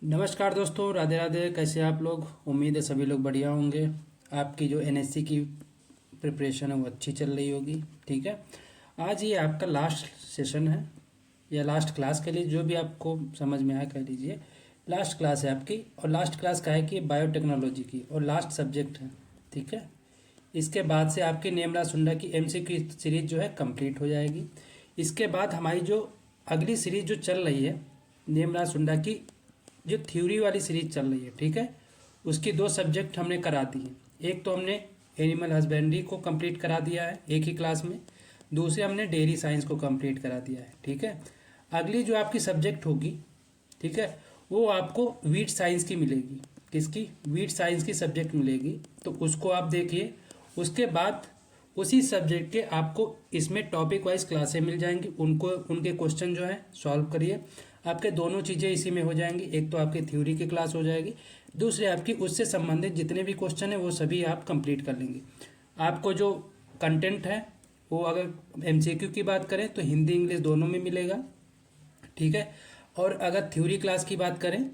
नमस्कार दोस्तों, राधे राधे। कैसे आप लोग? उम्मीद है सभी लोग बढ़िया होंगे। आपकी जो एनएससी की प्रिपरेशन है वो अच्छी चल रही होगी। ठीक है, आज ये आपका लास्ट सेशन है या लास्ट क्लास के लिए, जो भी आपको समझ में आया कह लीजिए। लास्ट क्लास है आपकी, और लास्ट क्लास का है कि बायोटेक्नोलॉजी की, और लास्ट सब्जेक्ट है। ठीक है, इसके बाद से आपकी नेमरा सुंडा की एमसीक्यू सीरीज जो है कंप्लीट हो जाएगी। इसके बाद हमारी जो अगली सीरीज जो चल रही है नेमरा सुंडा की, जो थ्योरी वाली सीरीज चल रही है, ठीक है, उसकी दो सब्जेक्ट हमने करा दी हैं। एक तो हमने एनिमल हस्बेंड्री को कंप्लीट करा दिया है एक ही क्लास में, दूसरे हमने डेयरी साइंस को कंप्लीट करा दिया है। ठीक है, अगली जो आपकी सब्जेक्ट होगी, ठीक है, वो आपको वीट साइंस की मिलेगी। किसकी? वीट साइंस की सब्जेक्ट मिलेगी, तो उसको आप देखिए। उसके बाद उसी सब्जेक्ट के आपको इसमें टॉपिक वाइज क्लासें मिल जाएंगी, उनको उनके क्वेश्चन जो है सॉल्व करिए। आपके दोनों चीज़ें इसी में हो जाएंगी। एक तो आपकी थ्योरी की क्लास हो जाएगी, दूसरे आपकी उससे संबंधित जितने भी क्वेश्चन है वो सभी आप कंप्लीट कर लेंगे। आपको जो कंटेंट है वो, अगर एमसीक्यू की बात करें तो हिंदी इंग्लिश दोनों में मिलेगा। ठीक है, और अगर थ्योरी क्लास की बात करें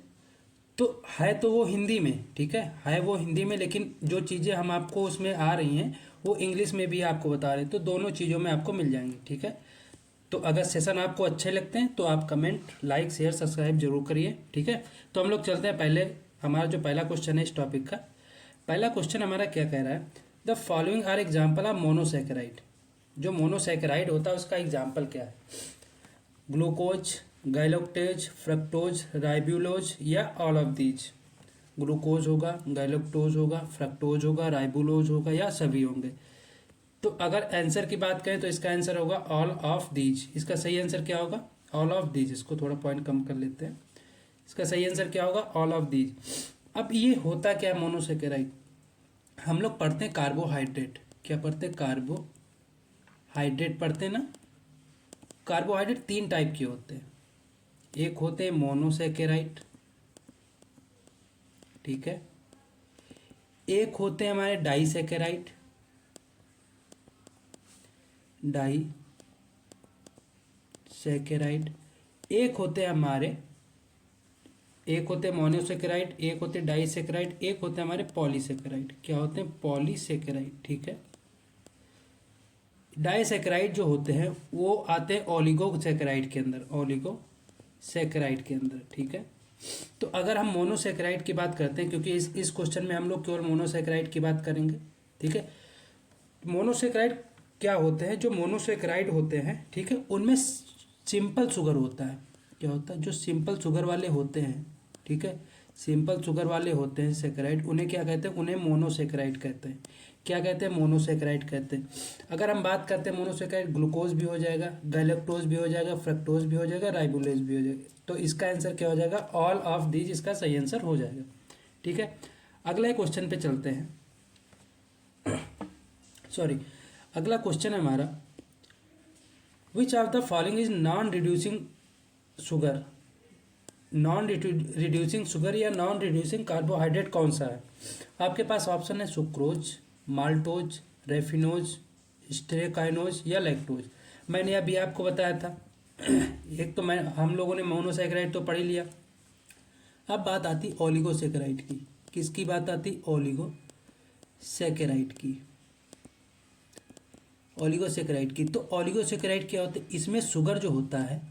तो है तो वो हिंदी में, ठीक है वो हिंदी में, लेकिन जो चीज़ें हम आपको उसमें आ रही हैं वो इंग्लिश में भी आपको बता रहे हैं, तो दोनों चीज़ों में आपको मिल जाएंगी। ठीक है, तो अगर सेशन आपको अच्छे लगते हैं तो आप कमेंट, लाइक, शेयर, सब्सक्राइब जरूर करिए। ठीक है, तो हम लोग चलते हैं। पहले हमारा जो पहला क्वेश्चन है इस टॉपिक का, पहला क्वेश्चन हमारा क्या कह रहा है? The following are example of monosaccharide. जो मोनोसेकेराइड होता है उसका एग्जाम्पल क्या है? ग्लूकोज, गैलोक्टेज, फ्रक्टोज, राइबुलोज या ऑल ऑफ दीज। ग्लूकोज होगा, गैलोक्टोज होगा, फ्रक्टोज होगा, राइबुलोज होगा, या सभी होंगे। तो अगर आंसर की बात करें तो इसका आंसर होगा ऑल ऑफ दीज। इसका सही आंसर क्या होगा? All of these. इसको थोड़ा पॉइंट कम कर लेते हैं। इसका सही आंसर क्या होगा? All of these. अब ये होता क्या है मोनोसेकेराइड? हम लोग पढ़ते हैं कार्बोहाइड्रेट। क्या पढ़ते हैं? कार्बोहाइड्रेट पढ़ते हैं ना। कार्बोहाइड्रेट तीन टाइप के होते हैं। एक होते हैं मोनोसेकेराइड, ठीक है, एक होते हैं हमारे डाइसेकेराइड, डाइसेकेराइड, एक होते हैं हमारे, एक होते हैं मोनोसेकेराइड, एक होते हैं डाइसेकेराइड, एक होते हैं हमारे पॉलीसेकेराइड। क्या होते हैं? पॉलीसेकेराइड। ठीक है, डाइसेकेराइड जो होते हैं वो आते हैं ओलिगोसेकेराइड के अंदर, ओलिगोसेकेराइड के अंदर। ठीक है, तो अगर हम मोनोसेकेराइड की बात करते हैं, क्योंकि इस क्वेश्चन में हम लोग केवल मोनोसेकेराइड की बात करेंगे। ठीक है, मोनोसेकेराइड क्या होते हैं? जो मोनोसेकेराइड होते हैं, ठीक है, उनमें सिंपल शुगर होता है। क्या होता है? जो सिंपल शुगर वाले होते हैं, ठीक है, सिंपल शुगर वाले होते हैं सेकेराइड, उन्हें क्या कहते हैं? उन्हें मोनोसेकेराइड कहते हैं। क्या कहते हैं? मोनोसेकेराइड कहते हैं। अगर हम बात करते हैं मोनोसेकेराइड, ग्लूकोज भी हो जाएगा, गैलेक्टोज भी हो जाएगा, फ्रक्टोज भी हो जाएगा, राइबोलेज भी हो जाएगा। तो इसका आंसर क्या हो जाएगा? ऑल ऑफ दीज इसका सही आंसर हो जाएगा। ठीक है, अगले क्वेश्चन पे चलते हैं। सॉरी, अगला क्वेश्चन है हमारा, which of the following is non reducing sugar. Non reducing sugar या नॉन रिड्यूसिंग कार्बोहाइड्रेट कौन सा है? आपके पास ऑप्शन है सुक्रोज, माल्टोज, रेफिनोज, स्टेरेकाइनोज या लैक्टोज। मैंने अभी आपको बताया था। एक तो हम लोगों ने मोनोसेकेराइड तो पढ़ ही लिया। अब बात आती ओलिगोसेकेराइड की। किसकी बात आती? ओलिगोसेकेराइड की। ओलिगोसेकेराइड की, तो ओलिगोसेकेराइड क्या होता है? इसमें शुगर जो होता है,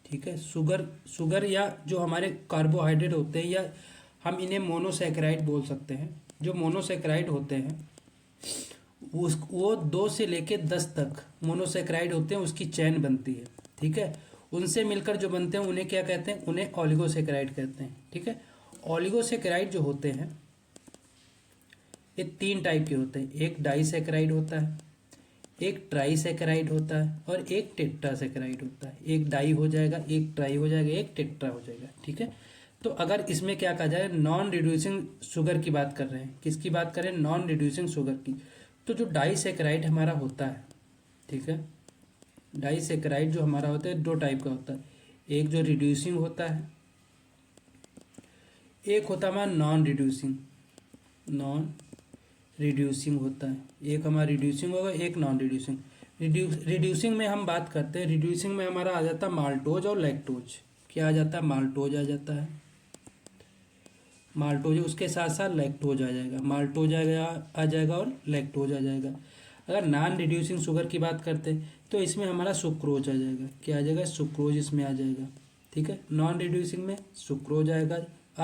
ठीक है, शुगर या जो हमारे कार्बोहाइड्रेट होते हैं, या हम इन्हें मोनोसेकेराइड बोल सकते हैं। जो मोनोसेकेराइड होते हैं वो 2 से लेके 10 तक मोनोसेकेराइड होते हैं, उसकी चेन बनती है। ठीक है, उनसे मिलकर जो बनते हैं उन्हें क्या कहते हैं? उन्हें ओलिगोसेकेराइड कहते हैं। ठीक है, ओलिगोसेकेराइड जो होते हैं ये 3 टाइप के होते हैं। एक डाइसेकेराइड होता है, एक ट्राइसेकेराइड होता है, और एक टेट्रासेकेराइड होता है। एक डाई हो जाएगा, एक ट्राई हो जाएगा, एक टेट्रा हो जाएगा। ठीक है, तो अगर इसमें क्या कहा जाए, नॉन रिड्यूसिंग शुगर की बात कर रहे हैं। किसकी बात करें? नॉन रिड्यूसिंग शुगर की। तो जो डाइसेकेराइड हमारा होता है, ठीक है, डाइसेकेराइड जो हमारा होता है 2 टाइप का होता है। एक जो रिड्यूसिंग होता है, एक होता है हमारा नॉन रिड्यूसिंग होता है। एक हमारा रिड्यूसिंग होगा, एक नॉन रिड्यूसिंग। रिड्यूसिंग में हम बात करते हैं, रिड्यूसिंग में हमारा आ जाता है माल्टोज और लैक्टोज। क्या आ जाता है? माल्टोज आ जाता है, माल्टोज, उसके साथ साथ लैक्टोज आ जाएगा, माल्टोज आ जाएगा और लैक्टोज आ जाएगा। अगर नॉन रिड्यूसिंग शुगर की बात करते हैं तो इसमें हमारा सुक्रोज आ जाएगा। क्या आ जाएगा? सुक्रोज इसमें आ जाएगा। ठीक है, नॉन रिड्यूसिंग में सुक्रोज आ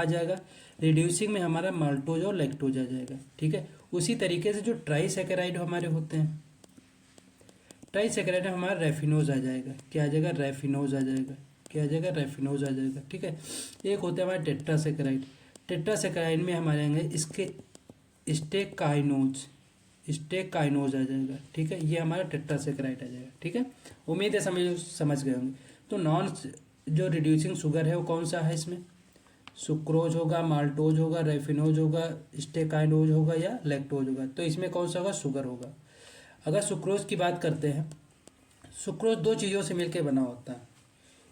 जाएगा। रिड्यूसिंग में हमारा माल्टोज और लैक्टोज आ जाएगा। ठीक है, उसी तरीके से जो ट्राइसैकेराइड हमारे होते हैं, ट्राइसैकेराइड में हमारा रेफिनोज आ जाएगा। क्या आ जाएगा? रेफिनोज आ जाएगा। क्या आ जाएगा? रेफिनोज आ जाएगा। ठीक है, एक होता है हमारा टेट्रासैकेराइड। टेट्रासैकेराइड में हमारे आएंगे इसके स्टेकाइनोज, स्टेकाइनोज आ जाएगा। ठीक है, ये हमारा टेट्रासैकेराइड आ जाएगा। ठीक है, उम्मीद है समझ गए होंगे। तो नॉन जो रिड्यूसिंग शुगर है वो कौन सा है? इसमें सुक्रोज होगा, माल्टोज होगा, रेफिनोज होगा, स्टेकाइनोज होगा या लैक्टोज होगा। तो इसमें कौन सा होगा? शुगर होगा। अगर सुक्रोज की बात करते हैं, सुक्रोज दो चीज़ों से मिलकर बना होता है।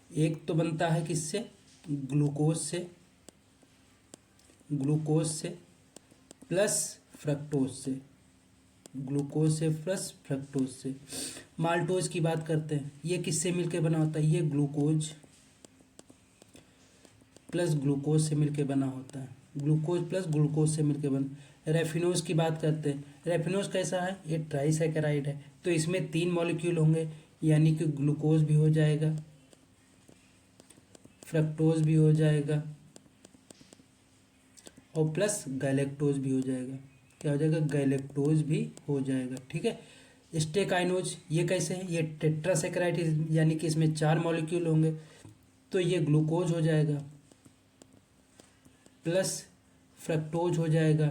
एक तो बनता है किससे? ग्लूकोज से, ग्लूकोज से प्लस फ्रक्टोज से, ग्लूकोज से प्लस फ्रक्टोज से। माल्टोज की बात करते हैं, ये किससे मिलकर बना होता है? ये ग्लूकोज प्लस ग्लूकोज से मिलकर बना होता है, ग्लूकोज प्लस ग्लूकोज से मिलकर बना। रेफिनोज की बात करते हैं, रेफिनोज कैसा है? ये ट्राइसैकेराइड है। तो इसमें 3 मॉलिक्यूल होंगे, यानी कि ग्लूकोज भी हो जाएगा, फ्रक्टोज भी हो जाएगा और प्लस गैलेक्टोज भी हो जाएगा। क्या हो जाएगा? गैलेक्टोज भी हो जाएगा। ठीक है, स्टेकाइनोज ये कैसे है? ये टेट्रासैकेराइड, यानी कि इसमें 4 मॉलिक्यूल होंगे, तो ये ग्लूकोज हो जाएगा प्लस फ्रक्टोज हो जाएगा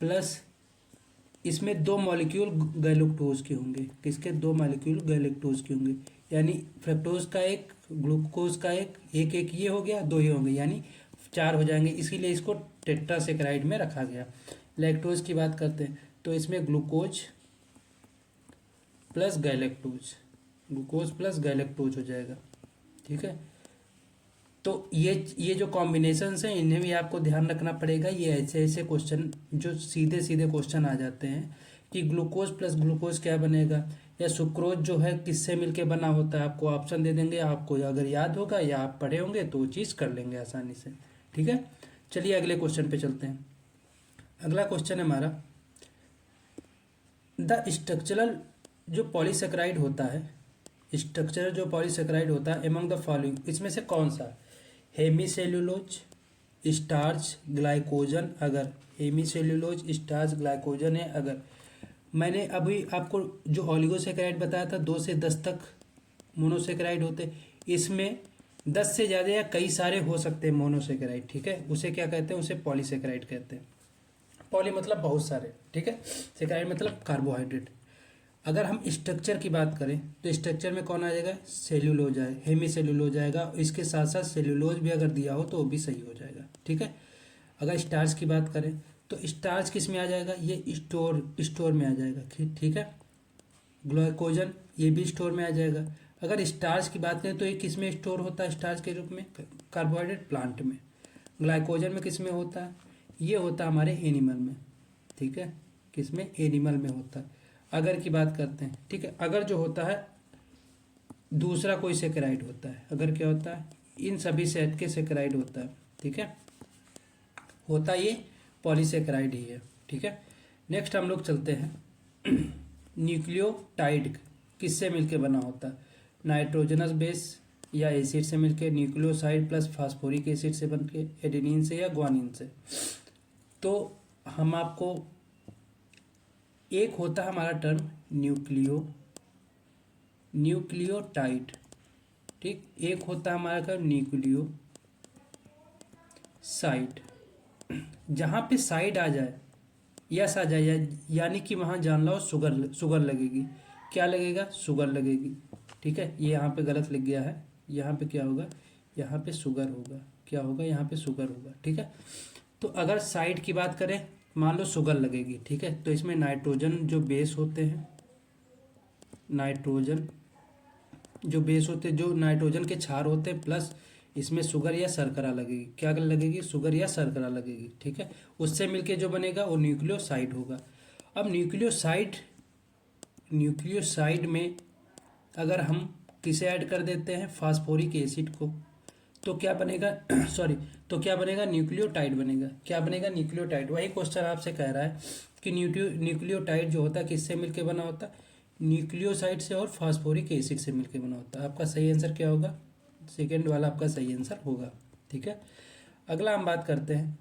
प्लस इसमें 2 मॉलिक्यूल गैलेक्टोज के होंगे। किसके? 2 मॉलिक्यूल गैलेक्टोज के होंगे, यानी फ्रक्टोज का एक, ग्लूकोज का एक, एक एक ये हो गया, 2 ये होंगे, यानी 4 हो जाएंगे। इसीलिए इसको टेट्रासैकेराइड में रखा गया। लैक्टोज की बात करते हैं तो इसमें glucose plus galactose, glucose plus galactose हो जाएगा। ठीक है, तो ये जो कॉम्बिनेशंस हैं इन्हें भी आपको ध्यान रखना पड़ेगा। ये ऐसे ऐसे क्वेश्चन जो सीधे सीधे क्वेश्चन आ जाते हैं कि ग्लूकोज प्लस ग्लूकोज क्या बनेगा, या सुक्रोज जो है किससे मिलके बना होता है। आपको ऑप्शन दे देंगे, आपको अगर याद होगा या आप पढ़े होंगे तो वो चीज़ कर लेंगे आसानी से। ठीक है, चलिए अगले क्वेश्चन पे चलते हैं। अगला क्वेश्चन है हमारा, द स्ट्रक्चरल जो पॉलीसेकेराइड होता है, स्ट्रक्चरल जो पॉलीसेकेराइड होता है एमंग द फॉलोइंग, इसमें से कौन सा? Hemicellulose, starch, glycogen. अगर हेमीसेल्यूलोज, स्टार्च, ग्लाइकोजन है अगर। मैंने अभी आपको जो ऑलिगोसेकेराइड बताया था 2 से 10 तक मोनोसेकेराइड होते, इसमें 10 से ज़्यादा या कई सारे हो सकते हैं मोनोसेकेराइड। ठीक है, उसे क्या कहते हैं? उसे पॉलीसेकेराइड कहते हैं। पॉली मतलब बहुत सारे। ठीक है, सेकेराइड मतलब कार्बोहाइड्रेट। अगर हम स्ट्रक्चर की बात करें तो स्ट्रक्चर में कौन आ जाएगा? सेल्यूलोज आए, हेमी सेल्यूलोज आएगा। इसके साथ साथ सेल्यूलोज भी अगर दिया हो तो वो भी सही हो जाएगा। ठीक है, अगर स्टार्च की बात करें तो स्टार्च किस में आ जाएगा? ये स्टोर में आ जाएगा। ठीक है, ग्लाइकोजन ये भी स्टोर में आ जाएगा। अगर स्टार्च की बात करें तो ये किस में स्टोर होता है स्टार्च के रूप में? कार्बोहाइड्रेट प्लांट में। ग्लाइकोजन में किस में होता है? ये होता है हमारे एनिमल में। ठीक है, किस में? एनिमल में होता है। अगर की बात करते हैं, ठीक है, अगर जो होता है दूसरा कोई सेकेराइड होता है, अगर क्या होता है? इन सभी से हट के सेकेराइड होता है। ठीक है, होता ये पॉलीसेकेराइड ही है। ठीक है, नेक्स्ट हम लोग चलते हैं न्यूक्लियोटाइड किससे मिलके बना होता है? नाइट्रोजनस बेस या एसिड से मिलके, न्यूक्लियोसाइड प्लस फास्फोरिक एसिड से बनके, एडेनिन से या ग्वानिन से। तो हम आपको, एक होता है हमारा टर्म न्यूक्लियोटाइड। ठीक, एक होता है हमारा टर्म न्यूक्लियोसाइड। जहाँ पे साइड आ जाए, यस आ जाए, यानी कि वहाँ जान लो शुगर लगेगी। क्या लगेगा? शुगर लगेगी। ठीक है, ये यहाँ पे गलत लिख गया है, यहाँ पे क्या होगा? यहाँ पे शुगर होगा। क्या होगा? यहाँ पे शुगर होगा। ठीक है, तो अगर साइड की बात करें, मान लो शुगर लगेगी। ठीक है, तो इसमें नाइट्रोजन जो बेस होते हैं, नाइट्रोजन जो बेस होते हैं, जो नाइट्रोजन के क्षार होते हैं, प्लस इसमें शुगर या शर्करा लगेगी। क्या लगेगी? शुगर या शर्करा लगेगी। ठीक है, उससे मिलके जो बनेगा वो न्यूक्लियोसाइड होगा। अब न्यूक्लियोसाइड में अगर हम किसे ऐड कर देते हैं? फास्फोरिक एसिड को, तो क्या बनेगा सॉरी, तो क्या बनेगा, न्यूक्लियोटाइड बनेगा। क्या बनेगा, न्यूक्लियोटाइड। वही क्वेश्चन आपसे कह रहा है कि न्यूक्लियोटाइड जो होता है किससे मिलके बना होता है, न्यूक्लियोसाइड से और फास्फोरिक एसिड से मिलके बना होता है। आपका सही आंसर क्या होगा, सेकेंड वाला आपका सही आंसर होगा। ठीक है, अगला हम बात करते हैं,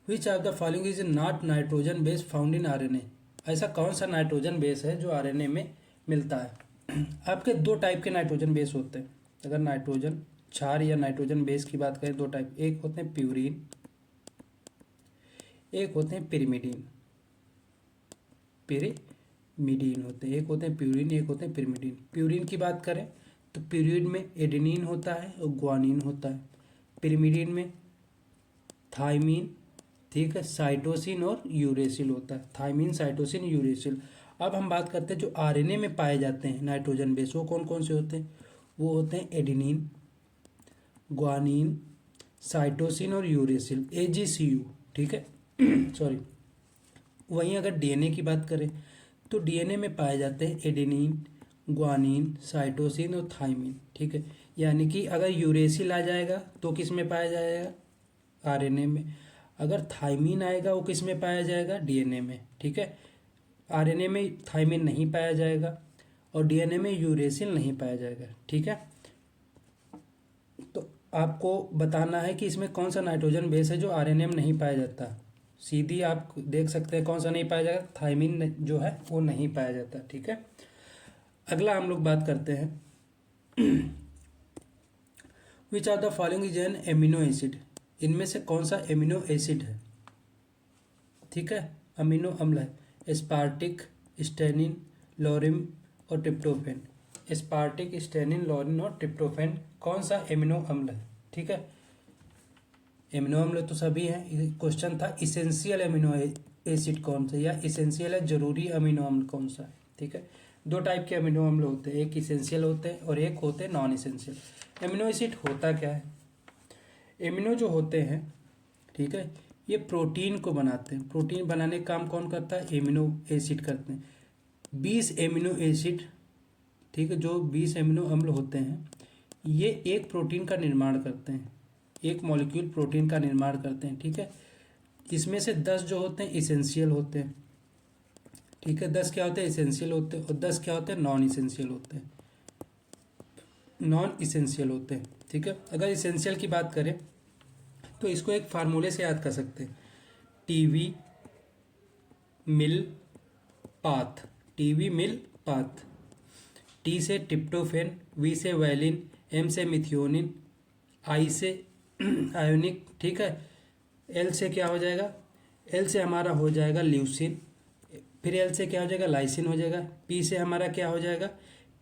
which of the following is not nitrogen base found in RNA. ऐसा कौन सा नाइट्रोजन बेस है जो आरएनए में मिलता है। आपके दो टाइप के नाइट्रोजन बेस होते हैं। अगर नाइट्रोजन क्षार या नाइट्रोजन बेस की बात करें, दो टाइप, एक होते हैं प्यूरिन, एक होते हैं पिरिमिडीन। पिरिमिडीन होते हैं, एक होते हैं प्यूरिन, एक होते हैं पिरिमिडीन। प्यूरिन की बात करें तो प्यूरिन में एडेनिन होता है और ग्वानिन होता है। पिरिमिडीन में थाइमीन, ठीक है, साइटोसिन और यूरेसिल होता है। Thymine, cytosine, uracil. अब हम बात करते हैं जो आरएनए में पाए जाते हैं नाइट्रोजन बेस, वो कौन कौन से होते हैं। वो होते हैं एडेनिन, ग्वानिन, साइटोसिन और यूरेसिल, AGCU। ठीक है सॉरी। वहीं अगर डीएनए की बात करें तो डीएनए में पाए जाते हैं एडेनिन, ग्वानिन, साइटोसिन और थाइमीन। ठीक है, यानी कि अगर यूरेसिल आ जाएगा तो किस में पाया जाएगा, आरएनए में। अगर थाइमीन आएगा वो किस में पाया जाएगा, डीएनए में। ठीक है, आरएनए में थाइमीन नहीं पाया जाएगा और डीएनए में यूरेसिल नहीं पाया जाएगा। ठीक है, तो आपको बताना है कि इसमें कौन सा नाइट्रोजन बेस है जो आरएनए में नहीं पाया जाता। सीधी आप देख सकते हैं कौन सा नहीं पाया जाएगा, थाइमीन जो है वो नहीं पाया जाता। ठीक है, अगला हम लोग बात करते हैं, which are the following is an amino acid. इनमें से कौन सा एमिनो एसिड है। ठीक है, अमीनो अम्ल है, एस्पार्टिक, स्टेनिन, लॉरिन और ट्रिप्टोफैन। एस्पार्टिक, स्टेनिन, लॉरिन और ट्रिप्टोफैन कौन सा एमिनो अम्ल है। ठीक है, एमिनो अम्ल तो सभी हैं। क्वेश्चन था इसेंशियल एमिनो एसिड कौन सा, या इसेंशियल है जरूरी अमीनो अम्ल कौन सा है। ठीक है, दो टाइप के अमीनो अम्ल होते हैं, एक इसेंशियल होते हैं और एक होते हैं नॉन इसेंशियल। एमिनो एसिड होता क्या है, एमिनो जो होते हैं, ठीक है, ये प्रोटीन को बनाते हैं। प्रोटीन बनाने का काम कौन करता है, एमिनो एसिड करते हैं। 20 एमिनो एसिड, ठीक है, जो 20 एमिनो अम्ल होते हैं ये एक प्रोटीन का निर्माण करते हैं, एक मॉलिक्यूल प्रोटीन का निर्माण करते हैं। ठीक है, इसमें से 10 जो होते हैं इसेंशियल होते हैं। ठीक है, 10 क्या होते हैं, इसेंशियल होते हैं, और 10 क्या होते हैं, नॉन इसेंशियल होते हैं। नॉन इसेंशियल होते हैं। ठीक है, अगर इसेंशियल की बात करें तो इसको एक फार्मूले से याद कर सकते हैं, टीवी मिल पाथ। टीवी मिल पाथ, टी से ट्रिप्टोफैन, वी से वैलिन, एम से मिथियोनिन, आई से आयोनिक। ठीक है, एल से क्या हो जाएगा, एल से हमारा हो जाएगा ल्यूसिन, फिर एल से क्या हो जाएगा, लाइसिन हो जाएगा। पी से हमारा क्या हो जाएगा,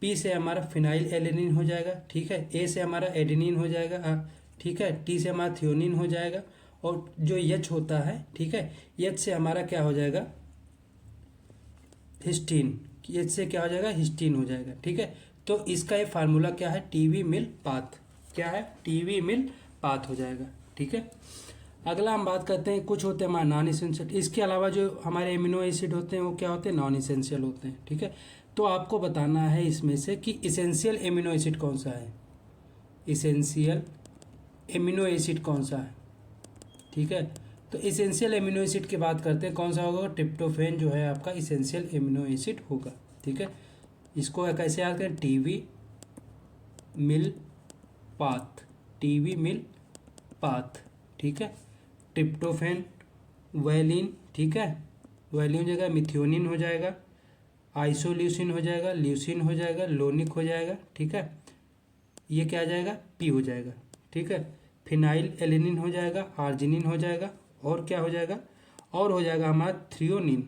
पी से हमारा फिनाइल एलेनिन हो जाएगा। ठीक है, ए से हमारा एडेनिन हो जाएगा। ठीक है, टी से हमारा थियोनिन हो जाएगा, और जो एच होता है, ठीक है, एच से हमारा क्या हो जाएगा, हिस्टीन। एच से क्या हो जाएगा, हिस्टीन हो जाएगा। ठीक है, तो इसका ये फार्मूला क्या है, टीवी मिल पाथ। क्या है, टीवी मिल पाथ हो जाएगा। ठीक है, अगला हम बात करते हैं, कुछ होते हैं हमारे नॉन इसेंशियल। इसके अलावा जो हमारे एमिनो एसिड होते हैं वो क्या होते हैं, नॉन इसेंशियल होते हैं। ठीक है, तो आपको बताना है इसमें से कि इसेंशियल एमिनो एसिड कौन सा है, इसेंशियल एमिनो एसिड कौन सा है। ठीक है, तो इसेंशियल एमिनो एसिड की बात करते हैं, कौन सा होगा, ट्रिप्टोफैन जो है आपका इसेंशियल एमिनो एसिड होगा। ठीक है, इसको कैसे याद करें, टीवी मिल पाथ, टीवी मिल पाथ। ठीक है, ट्रिप्टोफैन, वैलिन, ठीक है, वैलिन हो जाएगा, मिथियोनिन हो जाएगा, आइसोल्यूसिन हो जाएगा, ल्यूसिन हो जाएगा, लोनिक हो जाएगा। ठीक है, ये क्या आ जाएगा, पी हो जाएगा। ठीक है, फिनाइल एलेनिन हो जाएगा, आर्जिनिन हो जाएगा, और क्या हो जाएगा, और हो जाएगा हमारा थ्रियोनिन।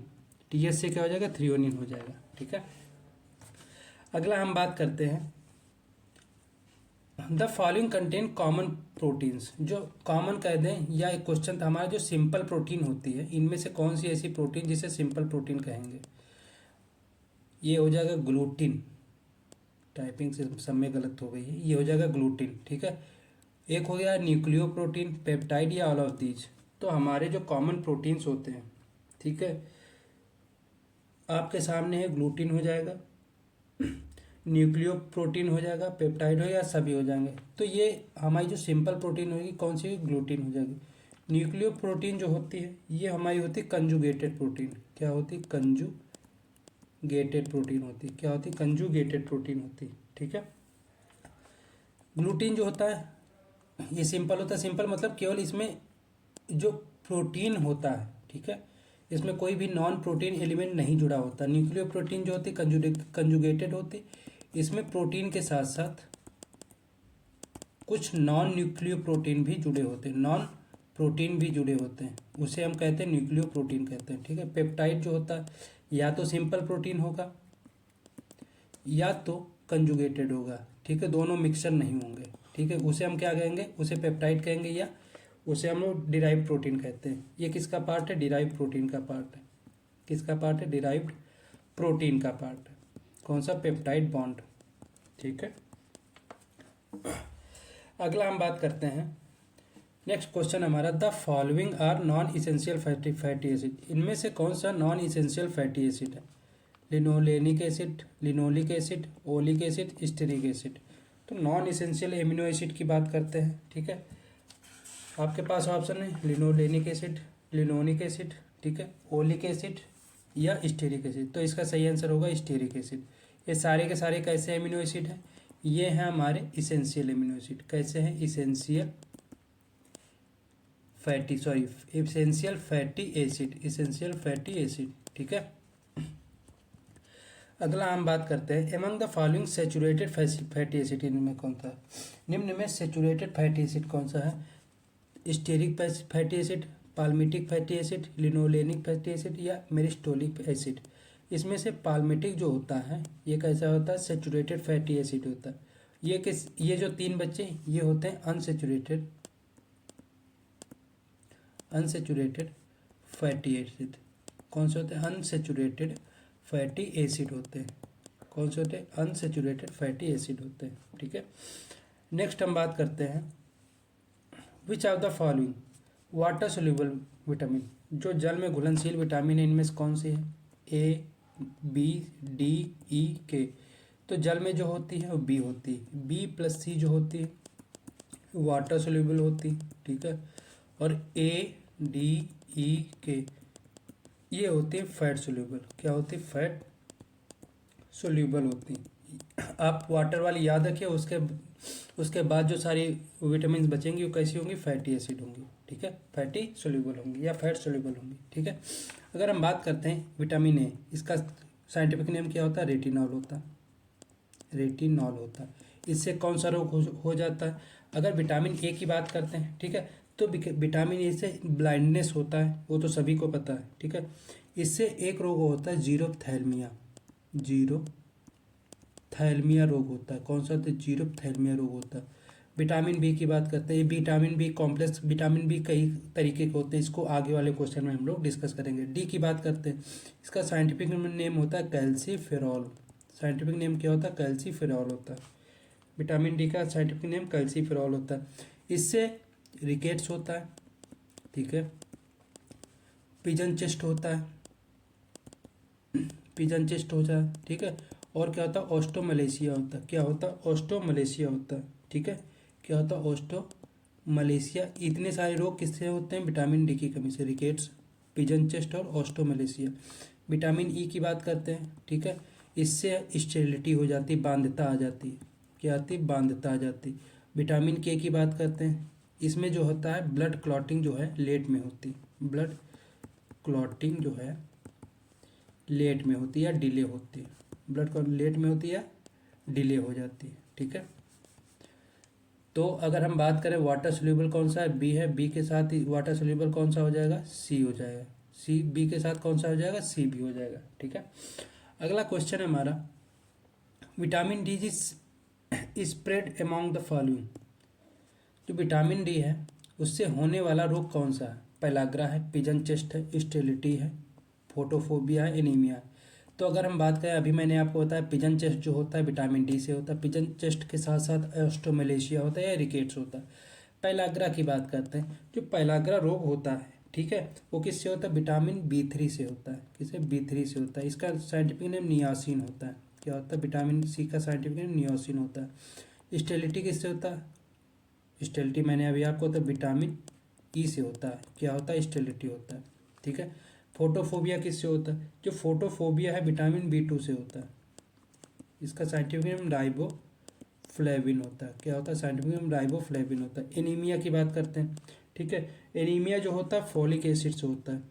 टीएस से क्या हो जाएगा, थ्रियोनिन हो जाएगा। ठीक है, अगला हम बात करते हैं, the following contain common proteins. जो कॉमन कह दें, या एक क्वेश्चन था हमारा, जो सिंपल प्रोटीन होती है इनमें से कौन सी ऐसी प्रोटीन जिसे सिंपल प्रोटीन कहेंगे। ये हो जाएगा ग्लूटिन, टाइपिंग से सब में गलत हो गई है, ये हो जाएगा ग्लूटिन। ठीक है, एक हो गया न्यूक्लियो प्रोटीन, पेप्टाइड, या ऑल ऑफ दीज। तो हमारे जो कॉमन प्रोटीन्स होते हैं, ठीक है, आपके सामने है, ग्लूटिन हो जाएगा, न्यूक्लियो प्रोटीन हो जाएगा, पेप्टाइड हो या सभी हो जाएंगे। तो ये हमारी जो सिंपल प्रोटीन होगी कौन सी, ग्लूटीन हो जाएगी। न्यूक्लियो प्रोटीन जो होती है ये हमारी होती है कंजुगेटेड प्रोटीन। क्या होती, कंजुगेटेड प्रोटीन होती। क्या होती, कंजुगेटेड प्रोटीन होती। ठीक है। ग्लूटीन जो होता है ये सिंपल होता है। सिंपल मतलब केवल इसमें जो प्रोटीन होता है, ठीक है, इसमें कोई भी नॉन प्रोटीन एलिमेंट नहीं जुड़ा होता। न्यूक्लियो प्रोटीन जो होती है कंजुगेटेड होती, इसमें प्रोटीन के साथ साथ कुछ नॉन न्यूक्लियो प्रोटीन भी जुड़े होते हैं, नॉन प्रोटीन भी जुड़े होते हैं, उसे हम कहते हैं न्यूक्लियो प्रोटीन कहते हैं। ठीक है। पेप्टाइड जो होता है या तो सिंपल प्रोटीन होगा या तो कंजुगेटेड होगा। ठीक है, दोनों मिक्सचर नहीं होंगे। ठीक है, उसे हम क्या कहेंगे, उसे पेप्टाइड कहेंगे या उसे हम लोग डिराइव प्रोटीन कहते हैं। ये किसका पार्ट है, डिराइव प्रोटीन का पार्ट है। किसका पार्ट है, डिराइव्ड प्रोटीन का पार्ट है। कौन सा, पेप्टाइड बॉन्ड। ठीक है। अगला हम बात करते हैं, नेक्स्ट क्वेश्चन हमारा, the following are non essential fatty acid. इनमें से कौन सा नॉन इसेंशियल फैटी एसिड है। Linolenic acid, linoleic acid, oleic acid, stearic acid. तो नॉन इसेंशियल एमिनो एसिड की बात करते हैं। ठीक है, आपके पास ऑप्शन है लिनोलेनिक एसिड, लिनोनिक एसिड, ठीक है, ओलिक एसिड या स्टेरिक एसिड। तो इसका सही आंसर होगा स्टेरिक एसिड। ये सारे के सारे कैसे एमिनो एसिड हैं, ये हैं हमारे इसेंशियल एमिनो एसिड। कैसे हैं, essential fatty acid, essential fatty acid. ठीक है। अगला हम बात करते हैं, among the following saturated fatty acid, इनमें कौन सा है, निम्न में सेचुरेटेड फैटी एसिड कौन सा है। Stearic fatty acid, palmitic fatty acid, linolenic fatty acid या मेरिस्टोलिक एसिड। इसमें से पाल्मिटिक जो होता है ये कैसा होता है, सेचुरेटेड फैटी एसिड होता है। ये जो तीन बच्चे ये होते हैं अनसेचुरेटेड फैटी एसिड। कौन से होते हैं, अनसेचुरेटेड फैटी एसिड होते हैं। कौन से होते हैं, अनसेचुरेटेड फैटी एसिड होते हैं। ठीक है। नेक्स्ट हम बात करते हैं, which of the following water soluble vitamin, जो जल में घुलनशील विटामिन है इनमें से कौन सी है, ए, बी, डी, ई, के। तो जल में जो होती है वो बी होती है। बी प्लस सी जो होती है वाटर सोल्यूबल होती है। ठीक है। और ए, डी, ई, के ये होती है फैट सोल्यूबल। क्या होती है, फैट सोल्यूबल होती है। आप वाटर वाली याद रखिए, उसके बाद जो सारी विटामिन बचेंगी वो कैसी होंगी, फैटी एसिड होंगी। ठीक है, फैटी सोल्यूबल होंगी या फैट सोल्यूबल होंगी। ठीक है। अगर हम बात करते हैं विटामिन ए, इसका साइंटिफिक नेम क्या होता है, रेटिनॉल होता है। रेटिनॉल होता है। इससे कौन सा रोग हो जाता है, अगर विटामिन ए की बात करते हैं, ठीक है, तो विटामिन ए से ब्लाइंडनेस होता है, वो तो सभी को पता है। ठीक है। इससे एक रोग होता है जीरोप्थैल्मिया, जीरोप्थैल्मिया रोग होता है। कौन सा होता है, जीरोप्थैल्मिया रोग होता है। विटामिन बी की बात करते हैं, vitamin B complex vitamin B कई तरीके के होते हैं, इसको आगे वाले क्वेश्चन में हम लोग डिस्कस करेंगे। डी की बात करते हैं, इसका साइंटिफिक नेम होता है कैल्सीफेरॉल। साइंटिफिक नेम क्या होता है, कैल्सीफेरॉल होता है। विटामिन डी का साइंटिफिक नेम कैल्सीफेरॉल होता है। इससे रिकेट्स होता है। ठीक है। पिजन चेस्ट होता है, पिजन चेस्ट होता है। ठीक है। और क्या होता है, ऑस्टोमलेशिया होता है। क्या होता है, ऑस्टोमलेशिया होता है। ठीक है। क्या होता है, ऑस्टोमलेशिया। इतने सारे रोग किससे होते हैं, विटामिन डी की कमी से, रिकेट्स, पिजन चेस्ट और ऑस्टोमलेशिया। विटामिन ई की बात करते हैं। ठीक है। इससे स्टेरिलिटी हो जाती है, बांधता आ जाती है। क्या आती है, बांधता आ जाती। विटामिन के की बात करते हैं, इसमें जो होता है ब्लड क्लॉटिंग जो है लेट में होती है। ब्लड क्लॉटिंग जो है लेट में होती है या डिले होती है। ब्लड लेट में होती है या डिले हो जाती है। ठीक है। तो अगर हम बात करें वाटर सोल्यूबल कौन सा है, बी है। बी के साथ ही वाटर सोल्यूबल कौन सा हो जाएगा, सी हो जाएगा। सी, बी के साथ कौन सा हो जाएगा, सी भी हो जाएगा। ठीक है। अगला क्वेश्चन है हमारा, vitamin D is spread among the following. जो विटामिन डी है उससे होने वाला रोग कौन सा है, पेलाग्रा है, पिजन चेस्ट है, स्टेरिलिटी है, फोटोफोबिया है, एनीमिया है। तो अगर हम बात करें, अभी मैंने आपको बताया पिजन चेस्ट जो होता है विटामिन डी से होता है। पिजन चेस्ट के साथ साथ ऑस्टोमलेशिया होता है या रिकेट्स होता है। पेलाग्रा की बात करते हैं, जो पेलाग्रा रोग होता है, ठीक है, वो किससे होता है, विटामिन B3 से होता है। किसे, B3 से होता है। इसका साइंटिफिक नेम नियासिन होता है। क्या होता है, विटामिन सी का साइंटिफिक नेम नियोसिन होता है। स्टेरिलिटी किससे होता है, स्टेरिलिटी मैंने अभी आपको तो विटामिन ई से होता है, क्या होता है, स्टेरिलिटी होता है, ठीक है। फोटोफोबिया किससे होता है, जो फोटोफोबिया है विटामिन बी टू से होता है, इसका साइंटिफिक नेम राइबोफ्लेविन होता है, क्या होता है, साइंटिफिक नेम राइबोफ्लेविन होता है। एनीमिया की बात करते हैं, ठीक है। एनीमिया जो होता है फॉलिक एसिड से होता है,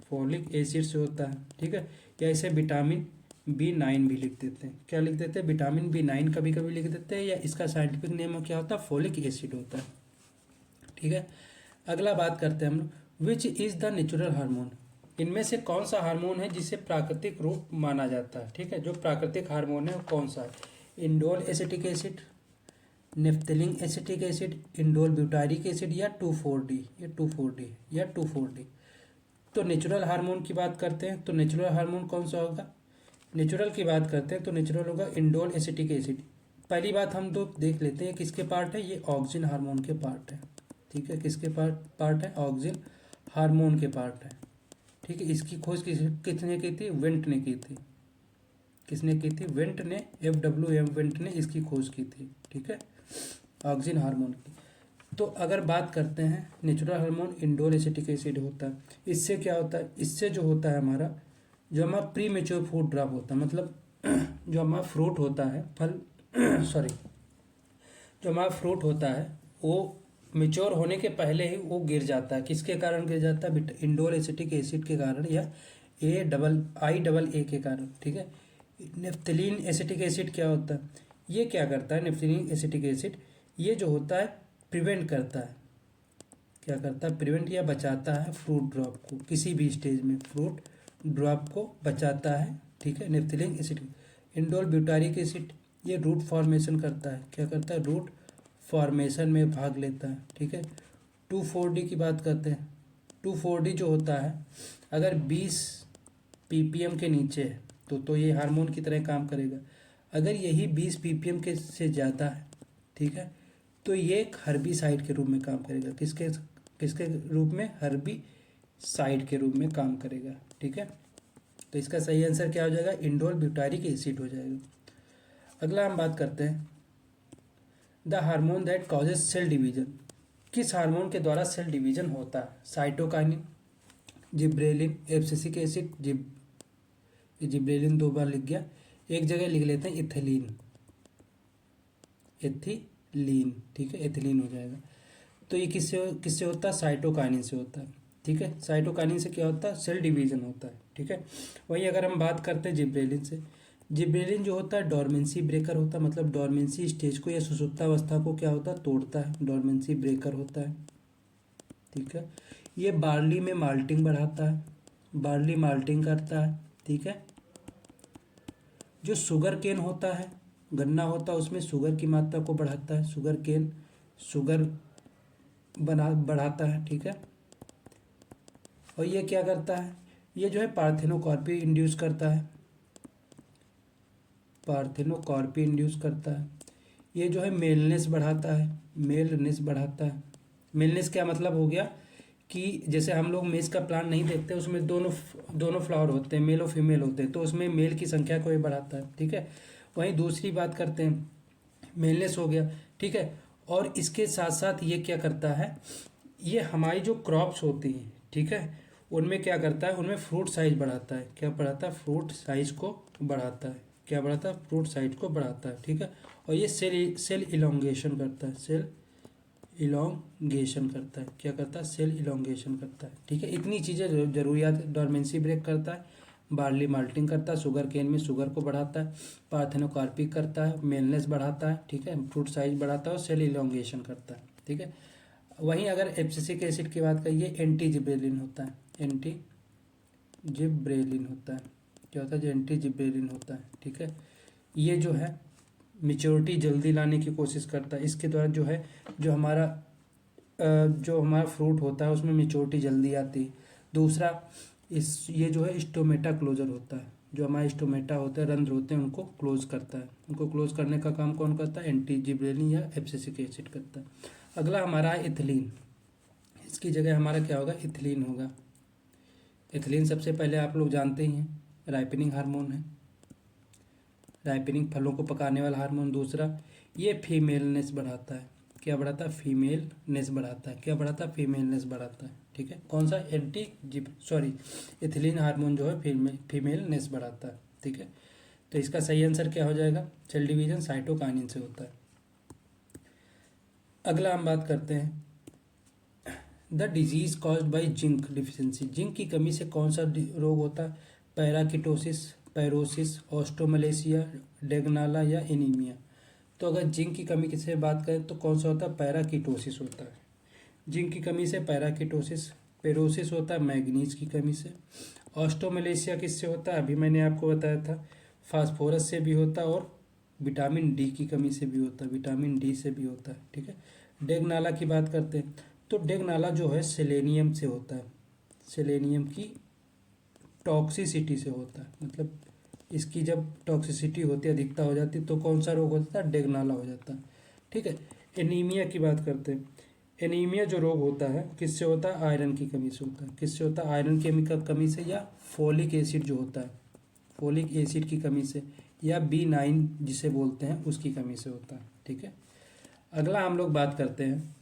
फॉलिक एसिड से होता है, ठीक है। या इसे विटामिन बी9 भी लिख देते हैं, क्या लिख देते हैं, विटामिन बी9 कभी कभी लिख देते हैं, या इसका साइंटिफिक नेम क्या होता है, फॉलिक एसिड होता है, ठीक है। अगला बात करते हैं हम लोग, which is the natural hormone, इनमें से कौन सा हार्मोन है जिसे प्राकृतिक रूप माना जाता है, ठीक है। जो प्राकृतिक हार्मोन है वो कौन सा है, indole acetic acid, naphthalene acetic acid, indole butyric acid, या 2,4-D, या 2,4-D, या 2,4-D। तो नेचुरल हार्मोन की बात करते हैं तो नेचुरल हार्मोन कौन सा होगा, नेचुरल की बात करते हैं तो नेचुरल होगा इंडोल एसिटिक एसिड। पहली बात हम तो देख लेते हैं किसके पार्ट है, ये ऑक्सिन हार्मोन के पार्ट है, ठीक है। किसके पार्ट है, ऑक्सिन हार्मोन के पार्ट है, ठीक है। इसकी खोज किसने की थी, वेंट ने की थी, किसने की थी, वेंट ने, FWM वेंट ने इसकी खोज की थी, ठीक है, ऑक्सिन हार्मोन की। तो अगर बात करते हैं natural hormone indole acetic acid होता है, इससे क्या होता है, इससे जो होता है हमारा, जो हमारा प्री मेच्योर फूड ड्रॉप होता है, मतलब जो हमारा फ्रूट होता है, फल सॉरी, जो हमारा फ्रूट होता है वो मेच्योर होने के पहले ही वो गिर जाता है, किसके कारण गिर जाता है, इंडोल एसिटिक एसिड के कारण, या AIIA के कारण, ठीक है। नेफ्थलीन एसिटिक एसिड क्या होता है, ये क्या करता है, नेफ्थलीन एसिटिक एसिड ये जो होता है प्रिवेंट करता है, क्या करता है, प्रिवेंट या बचाता है फ्रूट ड्रॉप को, किसी भी स्टेज में फ्रूट ड्रॉप को बचाता है, ठीक है। Naphthalene acid, indole butyric acid ये रूट फॉर्मेशन करता है, क्या करता है, रूट फॉर्मेशन में भाग लेता है, ठीक है। 2,4-D की बात करते हैं, 2,4-D जो होता है अगर 20 ppm के नीचे है तो ये हार्मोन की तरह काम करेगा। अगर यही 20 ppm के से ज़्यादा है, ठीक है, तो ये एक हर्बीसाइड के रूप में काम करेगा, किसके किसके रूप में, हर्बीसाइड के रूप में काम करेगा, ठीक है। तो इसका सही आंसर क्या हो जाएगा, इंडोल ब्यूटारिक एसिड हो जाएगा। अगला हम बात करते हैं the hormone that causes cell division, किस हार्मोन के द्वारा सेल डिवीजन होता है, cytokinin, gibberellin, abscisic acid, gibberellin 2 बार लिख गया, एक जगह लिख लेते हैं इथिलीन, एथिलीन, ठीक है, एथिलीन हो जाएगा। तो ये किससे किससे होता है, साइटोकाइनिन से होता है, ठीक है। साइटोकाइनिन से क्या होता है, सेल डिवीजन होता है, ठीक है। वहीं अगर हम बात करते हैं जिब्रेलिन से, जिब्रेलिन जो होता है डोरमेंसी ब्रेकर होता है, मतलब डोरमेंसी स्टेज को या सुसुप्तावस्था को क्या होता है, तोड़ता है, डोरमेंसी ब्रेकर होता है, ठीक है। ये बार्ली में माल्टिंग बढ़ाता है, बार्ली माल्टिंग करता है, ठीक है। जो शुगर केन होता है, गन्ना होता है, उसमें शुगर की मात्रा को बढ़ाता है, शुगर केन शुगर बढ़ाता है, ठीक है। और ये क्या करता है, ये जो है पार्थेनोकॉर्पी इंड्यूस करता है, पार्थेनोकॉर्पी इंड्यूस करता है। ये जो है मेलनेस बढ़ाता है, मेलनेस बढ़ाता है। मेलनेस क्या मतलब हो गया कि जैसे हम लोग मेज का प्लांट नहीं देखते, उसमें दोनों फ्लावर होते हैं, मेल और फीमेल होते हैं, तो उसमें मेल की संख्या को ये बढ़ाता है, ठीक है। वहीं दूसरी बात करते हैं, मेलनेस हो गया, ठीक है। और इसके साथ साथ ये क्या करता है, ये हमारी जो क्रॉप्स होती हैं, ठीक है, उनमें क्या करता है, उनमें फ्रूट साइज बढ़ाता है, क्या बढ़ाता है, फ्रूट साइज को बढ़ाता है, क्या बढ़ाता है, फ्रूट साइज को बढ़ाता है, ठीक है। और ये सेल इलोंगेशन करता है, सेल इलोंगेशन करता है, क्या करता है, सेल इलोंगेशन करता है, ठीक है। इतनी चीज़ें जरूरियात, डोरमेंसी ब्रेक करता है, बार्ली माल्टिंग करता है, शुगर केन में शुगर को बढ़ाता है, पार्थेनोकार्पी करता है, मेलनेस बढ़ाता है, ठीक है, फ्रूट साइज बढ़ाता है और सेल इलोंगेशन करता है, ठीक है। वहीं अगर एब्सिसिक एसिड की बात करिए, एंटी जिब्रेलिन होता है, एंटी जिब्रेलिन होता है, क्या होता है, जो एंटी जिब्रेलिन होता है, ठीक है। ये जो है मेच्योरिटी जल्दी लाने की कोशिश करता है, इसके द्वारा जो है जो हमारा फ्रूट होता है उसमें मेच्योरिटी जल्दी आती है। दूसरा ये जो है स्टोमेटा क्लोजर होता है, जो हमारे स्टोमेटा होते हैं, रंध्र होते हैं, उनको क्लोज करता है, उनको क्लोज करने का काम कौन करता है, एंटी जिब्रेलिन या एब्सिसिक एसिड करता है। अगला हमारा है इथिलीन, इसकी जगह हमारा क्या होगा, इथिलीन होगा। इथिलीन सबसे पहले आप लोग जानते ही हैं राइपनिंग हार्मोन है, राइपनिंग फलों को पकाने वाला हार्मोन दूसरा। ये फीमेलनेस बढ़ाता है। क्या बढ़ाता है? फीमेलनेस बढ़ाता है। क्या बढ़ाता है? फीमेलनेस बढ़ाता है। ठीक है, कौन सा? एथिलीन हार्मोन जो है फीमेलनेस बढ़ाता है। ठीक है, तो इसका सही आंसर क्या हो जाएगा? सेल डिवीजन साइटोकाइनिन से होता है। अगला हम बात करते हैं the disease caused by zinc deficiency. Zinc की कमी से कौन सा रोग होता है? पैराकिटोसिस, पैरोसिस, ऑस्टोमलेशिया, डेगनाला या एनीमिया। तो अगर जिंक की कमी से बात करें तो कौन सा होता है? पैराकिटोसिस होता है। जिंक की कमी से पैराकिटोसिस। पेरोसिस होता है मैग्नीज की कमी से। ऑस्टोमलेशिया किससे होता है? अभी मैंने आपको बताया था, फास्फोरस से भी होता है और विटामिन डी की कमी से भी होता है, विटामिन डी से भी होता है। ठीक है, डेगनाला की बात करते हैं तो डेगनाला जो है सेलेनियम से होता है, सेलेनियम की टॉक्सिसिटी से होता है। मतलब इसकी जब टॉक्सिसिटी होती है, अधिकता हो जाती है, तो कौन सा रोग होता है? डेगनाला हो जाता है। ठीक है, एनीमिया की बात करते हैं। एनीमिया जो रोग होता है किससे होता है? आयरन की कमी से होता है। किससे होता है? आयरन की कमी से, या फोलिक एसिड जो होता है, फोलिक एसिड की कमी से, या B9 जिसे बोलते हैं उसकी कमी से होता है। ठीक है, अगला हम लोग बात करते हैं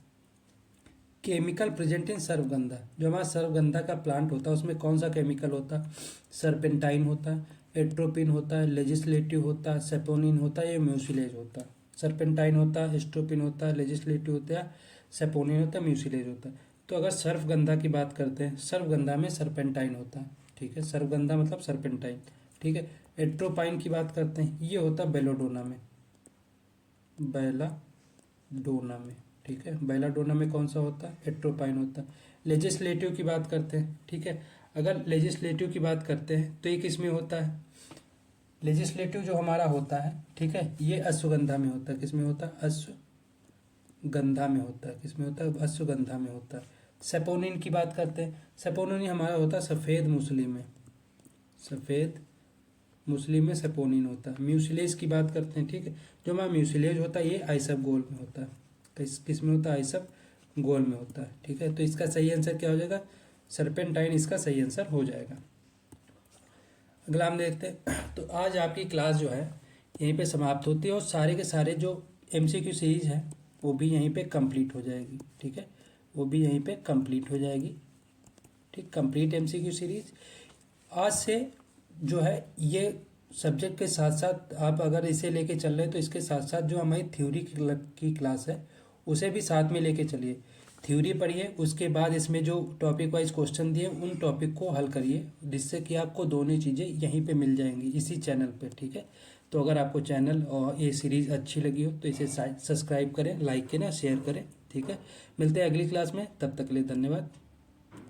केमिकल प्रेजेंट इन सर्वगंधा। जो हमारा सर्वगंधा का प्लांट होता है उसमें कौन सा केमिकल होता है? सर्पेंटाइन होता है, एट्रोपिन होता है, लेजिस्लेटिव होता है, सेपोनिन होता है, या म्यूसिलेज होता है। सर्पेंटाइन होता है, एस्ट्रोपिन होता है, लेजिस्लेटिव होता है, सेपोनिन होता है, म्यूसिलेज होता है। तो अगर सर्वगंधा की बात करते हैं, सर्वगंधा में सर्पेंटाइन होता है। ठीक है, सर्वगंधा मतलब सर्पेंटाइन। ठीक है, एट्रोपाइन की बात करते हैं, ये होता है बेलोडोना में, बेलाडोना में। ठीक है, बेलाडोना में कौन सा होता है? एट्रोपाइन होता है। लेजिस्लेटिव की बात करते हैं। ठीक है, अगर लेजिस्लेटिव की बात करते हैं तो ये किस में होता है? लेजिस्लेटिव जो हमारा होता है, ठीक है, ये अश्वगंधा में होता है। किस में होता है? अश्वगंधा में होता है। किस में होता है? अश्वगंधा में होता है। सेपोनिन की बात करते हैं, सेपोनिन हमारा होता है सफ़ेद मूसली में, सफ़ेद मूसली में सेपोनिन होता है। म्यूसिलेज की बात करते हैं। ठीक है, जो हमारा म्यूसिलेज होता है ये आइसबगोल में होता है। किस में होता है? आइसबगोल में होता है। ठीक है, तो इसका सही आंसर क्या हो जाएगा? सर्पेंटाइन इसका सही आंसर हो जाएगा। अगला हम देखते हैं तो आज आपकी क्लास जो है यहीं पे समाप्त होती है और सारे के सारे जो MCQ सीरीज है वो भी यहीं पे कंप्लीट हो जाएगी। ठीक है, वो भी यहीं पे कंप्लीट हो जाएगी। ठीक, कंप्लीट MCQ सीरीज आज से जो है ये सब्जेक्ट के साथ साथ आप अगर इसे लेके चल रहे हैं तो इसके साथ साथ जो हमारी थ्योरी की क्लास है उसे भी साथ में लेके चलिए। थ्योरी पढ़िए, उसके बाद इसमें जो टॉपिक वाइज क्वेश्चन दिए उन टॉपिक को हल करिए, जिससे कि आपको दोनों चीज़ें यहीं पे मिल जाएंगी इसी चैनल पे। ठीक है, तो अगर आपको चैनल और ये सीरीज़ अच्छी लगी हो तो इसे सब्सक्राइब करें, लाइक करें, शेयर करें। ठीक है, मिलते हैं अगली क्लास में, तब तक के लिए धन्यवाद।